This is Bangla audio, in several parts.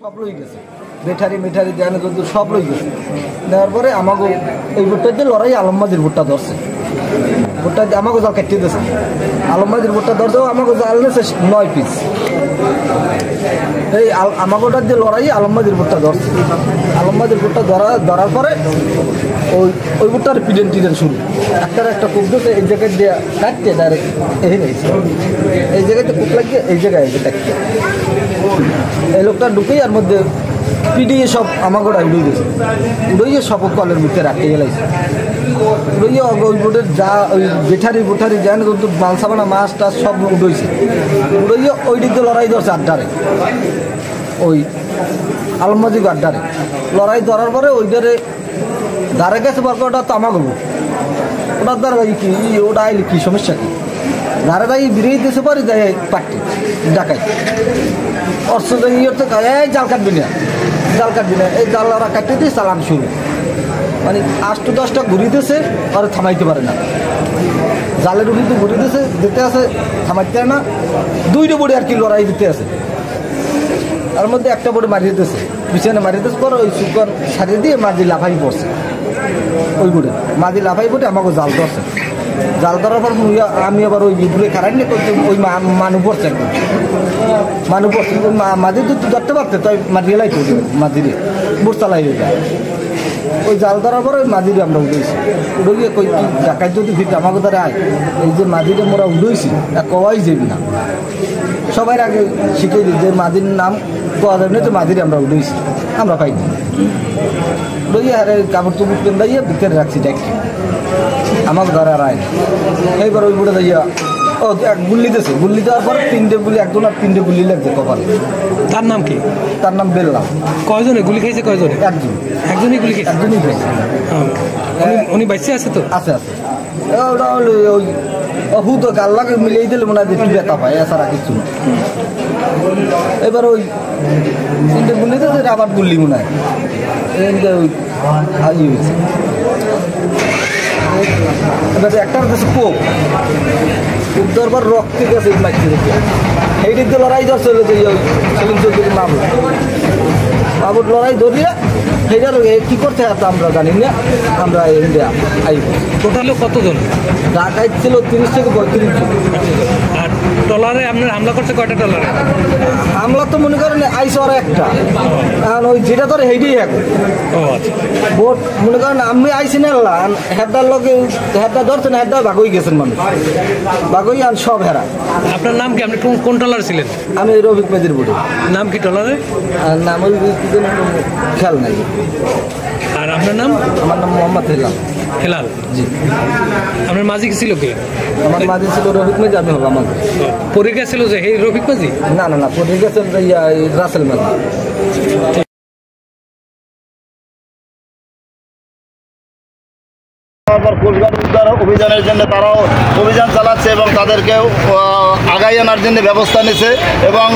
সব লই গেছে, বেঠারি মেঠারি দেন কিন্তু সব লই গেছে। দেওয়ার পরে আমাকে এই ভোটটা দিয়ে লড়াই আলমবাজির ভোটটা ধরছে, ভোটটা আমাকে জাল কাটিয়ে দিয়েছে। আলমবাজির ভোটটা ধরতেও আমাকে জাল নিয়েছে 9 পিস। এই আমাকে ওটা দিয়ে লড়াই আলমবাজির ভোটটা ধরছে। আলমবাজির ভোটটা ধরার পরে ওই ভোটটার পিডেন শুরু একটা কূপ দিয়েছে, এই জায়গায় দিয়ে কাটতে ডাইরেক্ট এই নিয়েছে, এই জায়গাতে কূপ লাগিয়ে এই জায়গায় এসে কাটতে এই লোকটা ঢুকেই আর মধ্যে পিডিয়ে সব আমাকে ওটা উড়ে গেছে, উড়িয়ে সব কলের মুখে রাখতে গেলাইছে। উড়িয়ে ওই বোটের যা ওই বেঠারি যান কিন্তু মালসাবানা মাছ টাছ সব উড়েছে। উড়িয়ে ওই দিক দিয়ে লড়াই ধরছে আড্ডারে, ওই আলমবাজি আড্ডারে লড়াই ধরার পরে ওই ধারে গেছে বলকে ওটা তো আমাকে ওটার দ্বারা কি ওটা আইলে কী সমস্যা কি ধারে দাঁড়িয়ে বেরিয়ে দিতে পারি যাই পাট্টি ডাকাই অর্থ এই জাল কাটবি না এই জাল ওরা কাটিয়ে দিয়ে চালান শুরু, মানে 8-10টা ঘুরিতেছে আর থামাইতে পারে না। জালের উঠে তো ঘুরিতেছে দিতে আছে, থামাইতে পারে না। 2টা বোর্ডে আর কি লড়াই দিতে আছে, তার মধ্যে একটা বোর্ডে মারিয়ে দিতেছে, পিছনে মারিয়ে দিতেছে পরে ওই সুপার সারিয়ে দিয়ে মাঝি লাফাই পড়ছে। ওই বোর্ডে মাঝি লাফাই পড়ে আমাকে জাল ধরছে। জাল ধরার পর আমি আবার ওই বিদ্রোহে খারাইনি ওই মানু পড়ছে, একদম মানু পড়ছে। ওই মাঝি তো ধরতে পারতে তাই মাঝি গেলাই তো মাঝিরে বোট চালাই হয়ে যায়। ওই জাল ধরার পরে ওই মাঝিরে আমরা উঠেছি, উঠে কই ডাকাই যদি ফিরতে আমাকে দ্বারা আয় এই যে মাঝিরে মোরা উঠেছি কওয়াই যাবি না। সবাই আগে শিখিয়ে দিই যে মাঝির নাম কোয়া যাবে না, তো মাঝিরে আমরা উঠেছি আমরা পাইনি। উঠে আরে কাপড় চুপড় পেন্দাইয়া ভিতরে রাখছি ডাকি আমাকে ধরা আয়। এইবার ওই বুড়ে যাইয়া ও এক গুল্লি দিয়েছে, গুল্লি দেওয়ার পর 3টে গুলি, একজন আর 3টে গুলি লাগছে কপালে। তার নাম কি? তার নাম বেল্লাম। কয়জনে গুলি খাইছে? কয়জনে? একজনই গুলি খাইছে, একজনই খাইছে। উনি বাইসে আছে তো? আছে ওটা হলো ওই হুদ গাল্লাকে মিলিয়ে দিলে মনে হয় একটু ব্যথা পায়, এছাড়া কিছু না। এবার ওই 3টে গুলি দিয়েছে, আবার গুল্লি মনে হয় ওই হাই হয়েছে। এবার একটা হচ্ছে কোপ দেওয়ার পর রক্তে গেছে মাইতে দেখে এই দিক দিয়ে লড়াই ধরছে সেলিম চৌধুরী মাহবুব লড়াই ধরিয়ে সেইটার কী করতে হতো আমরা জানি না। আমরা ইন্ডিয়া আইব টোটালে কতজন ঢাকায় ছিল? 30 থেকে 35 জন। আর ট্রলারে আপনার হামলা করছে কয়টা ট্রলারে? হামলা তো মনে করেন আইসে ওরা একটা, এখন ওই যেটা ধরে সেইটাই এখন বোট মনে করেন আমি আইসি না হেডার লোকে হেডটা ধরছেন, হেডটা ভাগই গেছেন মানুষ, ভাগই আর সব হেরা। আপনার নাম কি? আপনি কোন ট্রলার ছিলেন? আমি রফিক মেদির বোটে। নাম কি ট্রলারে? নাম ওই খেয়াল নাই। আর আপনার নাম? আমার নাম মোহাম্মদ হেলাল। জি। আপনার মাঝি কি ছিল কে? আমার মাঝি ছিল রফিক মেজি, আমি হবো আমাদের পরীক্ষা ছিল যে এই রফিক মাঝি? না পরীক্ষা ছিল রাসেল মাঝি। কোস্টগার্ড উদ্ধার অভিযানের জন্য তারাও অভিযান চালাচ্ছে এবং তাদেরকেও আগাই আনার জন্য ব্যবস্থা নিচ্ছে। এবং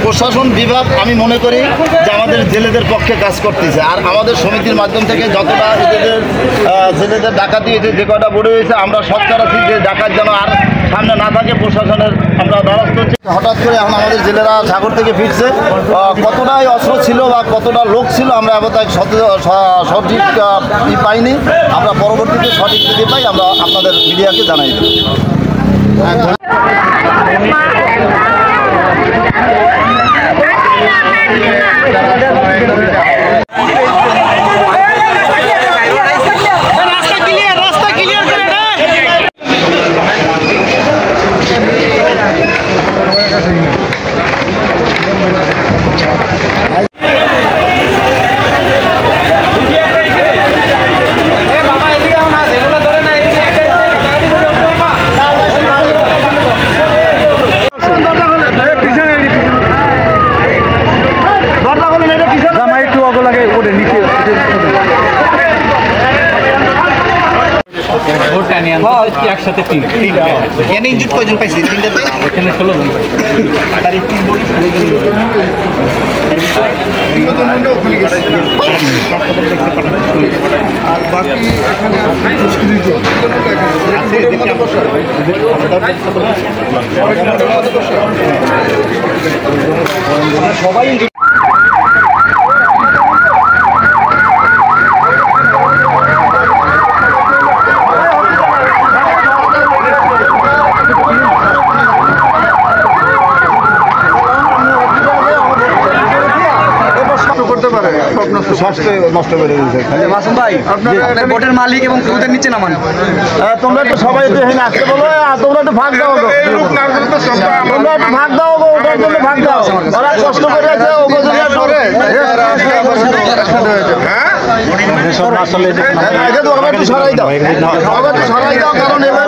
প্রশাসন বিভাগ আমি মনে করি যে আমাদের জেলেদের পক্ষে কাজ করতেছে। আর আমাদের সমিতির মাধ্যম থেকে যতটা জেলেদের ডাকাতি হয়েছে, যে কটা বড় হয়েছে, আমরা সচ্চার আছি যে ডাকাত যেন আর সামনে না থাকে। প্রশাসনের আমরা দ্বারস্থ হচ্ছি। হঠাৎ করে এখন আমাদের জেলেরা সাগর থেকে ফিরছে, কতটাই অস্ত্র ছিল বা কতটা লোক ছিল আমরা এবার সঠিক পাইনি। আমরা পরবর্তীতে সঠিক যদি পাই আমরা আপনাদের মিডিয়াকে জানাই দেব। একসাথে এখানে ইনজুট কয়জন পাইছি? 3টাতে এখানে 16 জন। সবাই নষ্ট করে দিয়েছে। মাসুম ভাই আপনার বোটের মালিক এবং ক্রুদের নিচে নামান। তোমরা একটু সবাই একটু এখানে আসতে বলো, তোমরা একটু ভাগ দাও, তোমরা একটু ভাগ দাও, ওটার জন্য ভাগ দাও। ওরা কষ্ট করে আছে, একটু সরাই দাও, কারণ এবার